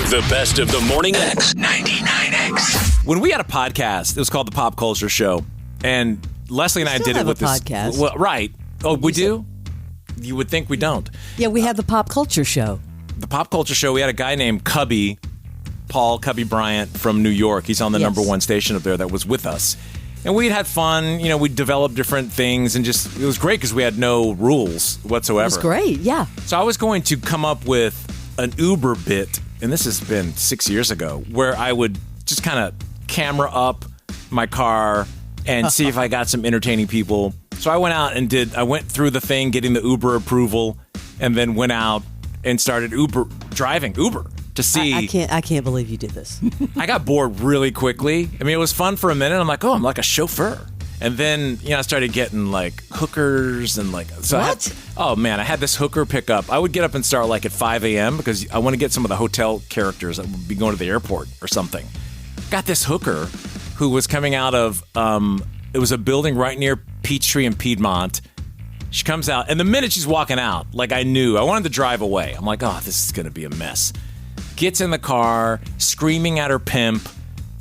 The best of the Morning X 99X. When we had a podcast, it was called The Pop Culture Show. And Leslie and I did it with this podcast. Well, right. Oh, we do? You would think we don't. Yeah, we have the Pop Culture Show. The Pop Culture Show, we had a guy named Paul Cubby Bryant from New York. He's on the number one station up there that was with us. And we had fun. You know, we developed different things and just, it was great because we had no rules whatsoever. It was great, yeah. So I was going to come up with an Uber bit, and this has been 6 years ago, where I would just kind of camera up my car and see if I got some entertaining people. So I went out and I went through the thing, getting the Uber approval, and then went out and started driving Uber to see. I can't believe you did this. I got bored really quickly. I mean, it was fun for a minute. I'm like, oh, I'm like a chauffeur. And then, I started getting like hookers and like. So what? I had this hooker pickup. I would get up and start like at 5 a.m. because I want to get some of the hotel characters that would be going to the airport or something. Got this hooker who was coming out of, it was a building right near Peachtree and Piedmont. She comes out, and the minute she's walking out, like I wanted to drive away. I'm like, oh, this is going to be a mess. Gets in the car, screaming at her pimp,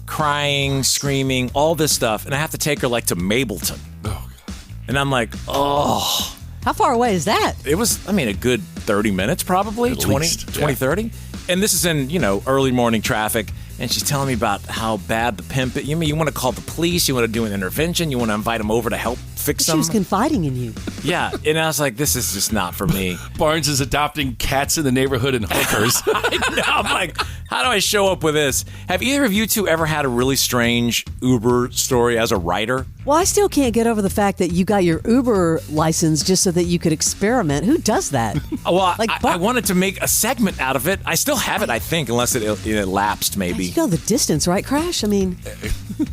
crying, screaming, all this stuff. And I have to take her like to Mableton. Oh, God. And I'm like, oh. How far away is that? It was, a good 30 minutes probably, At 20, least, 30. And this is in, early morning traffic. And she's telling me about how bad the pimp is. You want to call the police, you want to do an intervention, you want to invite him over to help fix them. She was confiding in you. Yeah, and I was like, this is just not for me. Barnes is adopting cats in the neighborhood and hookers. I know, I'm like, how do I show up with this? Have either of you two ever had a really strange Uber story as a writer? Well, I still can't get over the fact that you got your Uber license just so that you could experiment. Who does that? Well, I wanted to make a segment out of it. I still have it, I think, unless it lapsed maybe. You know the distance, right, Crash? I mean,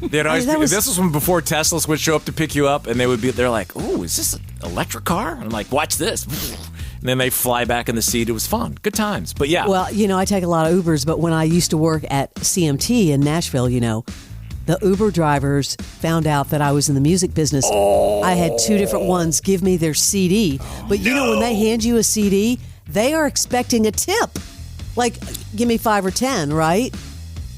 this was when before Teslas would show up to pick you up, and they're like, "Oh, is this an electric car?" And I'm like, "Watch this!" And then they fly back in the seat. It was fun, good times. But yeah, well, I take a lot of Ubers, but when I used to work at CMT in Nashville, the Uber drivers found out that I was in the music business. I had two different ones give me their CD, but when they hand you a CD, they are expecting a tip, like give me 5 or 10, right?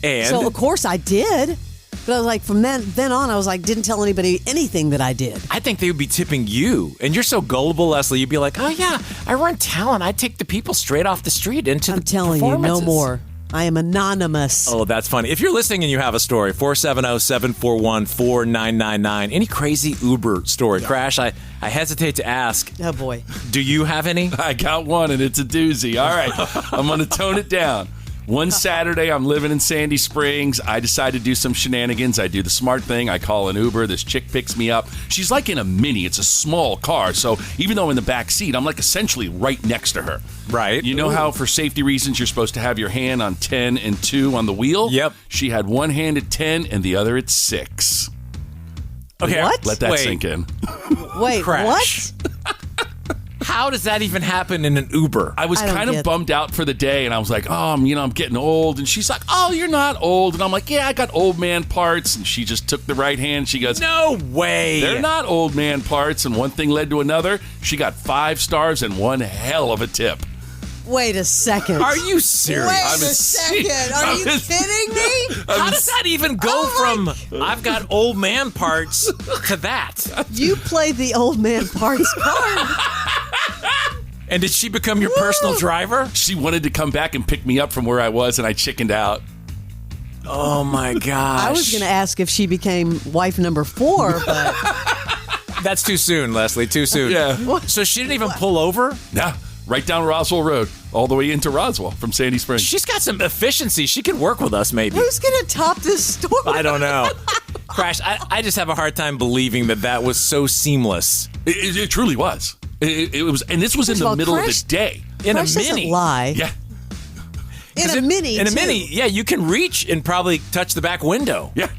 And so of course I did, but I was like, from then on, I was like, didn't tell anybody anything that I did. I think they would be tipping you, and you're so gullible, Leslie. You'd be like, oh yeah, I run talent. I take the people straight off the street into the performances. I'm telling you, no more. I am anonymous. Oh, that's funny. If you're listening and you have a story, 470-741-4999. Any crazy Uber story? Yeah. Crash, I hesitate to ask. Oh, boy. Do you have any? I got one, and it's a doozy. All right, I'm going to tone it down. One Saturday, I'm living in Sandy Springs. I decide to do some shenanigans. I do the smart thing. I call an Uber. This chick picks me up. She's like in a Mini. It's a small car. So even though in the back seat, I'm like essentially right next to her. Right. You know how for safety reasons, you're supposed to have your hand on 10 and 2 on the wheel? Yep. She had one hand at 10 and the other at 6. Okay. What? Let that sink in. Wait, Crash. what? How does that even happen in an Uber? I was kind of bummed out for the day, and I was like, oh, I'm getting old. And she's like, oh, you're not old. And I'm like, yeah, I got old man parts. And she just took the right hand. She goes, no way. They're not old man parts. And one thing led to another. She got 5 stars and one hell of a tip. Wait a second. Are you serious? Wait a second. Are you kidding me? How does that even go from I've got old man parts to that? You played the old man parts card. And did she become your personal driver? She wanted to come back and pick me up from where I was, and I chickened out. Oh, my gosh. I was going to ask if she became wife number 4, but... That's too soon, Leslie. Too soon. Yeah. So she didn't even pull over? Nah. Right down Roswell Road, all the way into Roswell from Sandy Springs. She's got some efficiency. She could work with us, maybe. Who's going to top this story? I don't know. Crash, I just have a hard time believing that was so seamless. It truly was. It was, and this was in the middle of the day. In a Crash Mini. doesn't lie. Yeah. In a Mini, In a Mini, yeah, you can reach and probably touch the back window. Yeah.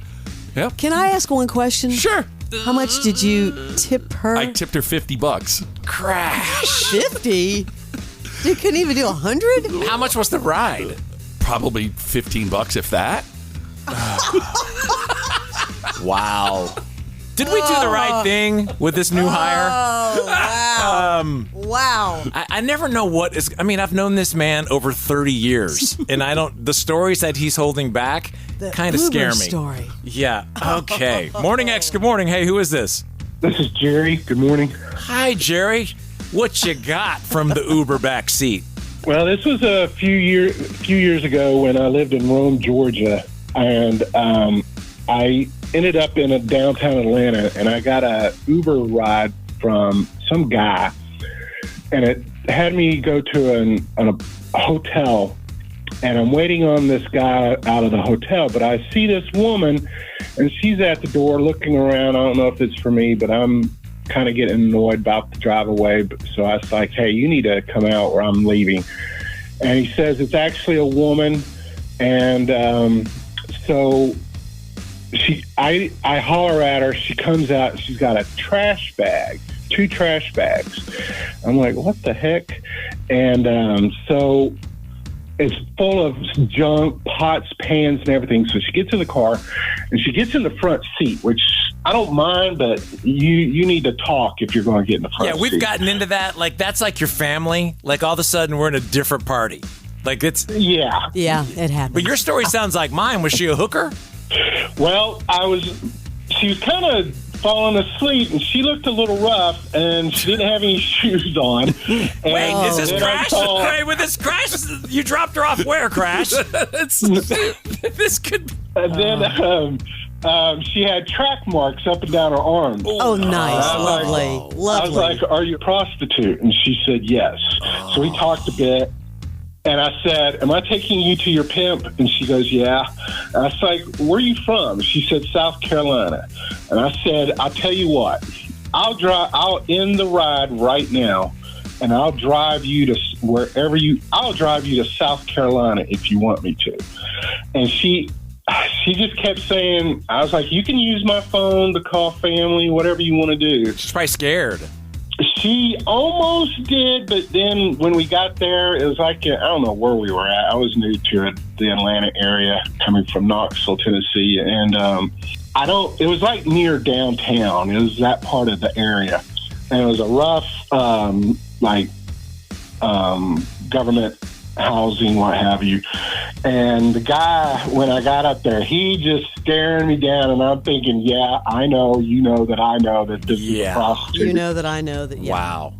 Yeah. Can I ask one question? Sure. How much did you tip her? I tipped her $50. Crash. 50? You couldn't even do 100? How much was the ride? Probably $15, if that. Wow. Did we do the right thing with this new hire? Oh, wow. Wow. I never know what is. I mean, I've known this man over 30 years, and the stories that he's holding back kind of scare me. Story. Yeah. Okay. Morning X. Good morning. Hey, who is this? This is Jerry. Good morning. Hi, Jerry. What you got from the Uber back seat? Well, this was a few years ago when I lived in Rome, Georgia, and I ended up in a downtown Atlanta, and I got a Uber ride from some guy, and it had me go to a hotel, and I'm waiting on this guy out of the hotel, but I see this woman, and she's at the door looking around. I don't know if it's for me, but I'm kind of getting annoyed about the drive away. So I was like, hey, you need to come out or I'm leaving. And he says it's actually a woman. And so I holler at her. She comes out. She's got a trash bag, 2 trash bags. I'm like, what the heck? And so it's full of junk, pots, pans, and everything. So she gets in the car, and she gets in the front seat, which I don't mind, but you need to talk if you're going to get in the front seat. Yeah, we've gotten into that. Like, that's like your family. Like, all of a sudden, we're in a different party. Like, it's... Yeah. Yeah, it happened. But your story sounds like mine. Was she a hooker? Well, she was kind of falling asleep, and she looked a little rough, and she didn't have any shoes on. Wait, is this Crash? Hey, with this Crash, you dropped her off where, Crash? This could... And then she had track marks up and down her arms. Oh, nice. Lovely. Lovely. I was like, are you a prostitute? And she said, yes. So we talked a bit. And I said, am I taking you to your pimp? And she goes, yeah. And I was like, where are you from? She said, South Carolina. And I said, I'll tell you what, I'll end the ride right now, and I'll drive you to I'll drive you to South Carolina if you want me to. And she just kept saying, I was like, you can use my phone to call family, whatever you want to do. She's probably scared. She almost did, but then when we got there, it was like, I don't know where we were at. I was new to the Atlanta area, coming from Knoxville, Tennessee, and it was like near downtown. It was that part of the area, and it was a rough, government housing, what have you. And the guy, when I got up there, he just staring me down, and I'm thinking, yeah, I know, you know that I know that this is a prostitute. You know that I know that, yeah. Wow.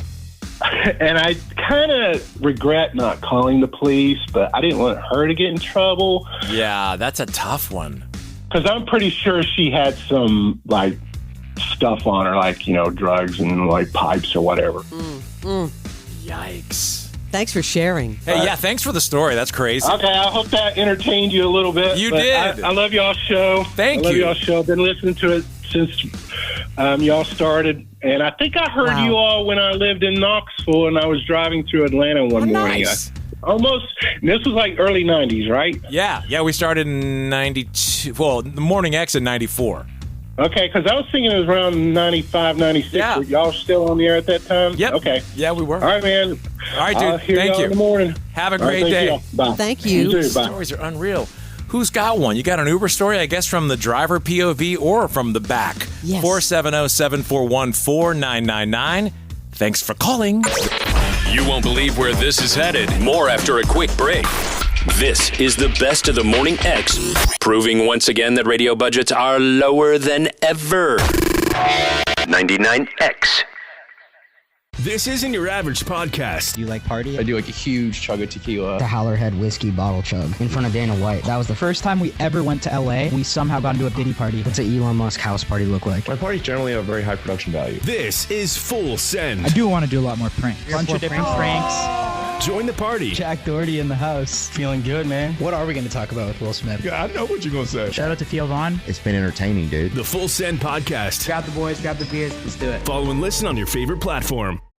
And I kind of regret not calling the police, but I didn't want her to get in trouble. Yeah, that's a tough one. Because I'm pretty sure she had some, stuff on her, drugs and, pipes or whatever. Yikes. Thanks for sharing. Hey, yeah, thanks for the story. That's crazy. Okay, I hope that entertained you a little bit. You did. I love y'all's show. Thank you. I love y'all's show. I've been listening to it since y'all started. And I think I heard you all when I lived in Knoxville and I was driving through Atlanta one morning. Nice. This was like early 90s, right? Yeah, we started in 92. Well, the Morning X in 94. Okay, because I was thinking it was around 95, 96. Yeah. Were y'all still on the air at that time? Yep. Okay. Yeah, we were. All right, man. All right, dude. I'll hear Thank y'all you. in the morning. Have a great day. You. Bye. Thank you. You too. Bye. Stories are unreal. Who's got one? You got an Uber story, I guess, from the driver POV or from the back? Yes. 470-741-4999. Thanks for calling. You won't believe where this is headed. More after a quick break. This is the best of the Morning X, proving once again that radio budgets are lower than ever. 99X. This isn't your average podcast. Do you like party? I do like a huge chug of tequila. The Howlerhead whiskey bottle chug in front of Dana White. That was the first time we ever went to LA. We somehow got into a Diddy party. What's an Elon Musk house party look like? My parties generally have very high production value. This is Full Send. I do want to do a lot more pranks. Bunch of different pranks. Join the party. Jack Doherty in the house. Feeling good, man. What are we going to talk about with Will Smith? Yeah, I know what you're going to say. Shout out to Theo Vaughn. It's been entertaining, dude. The Full Send podcast. Grab the boys, grab the beers, let's do it. Follow and listen on your favorite platform.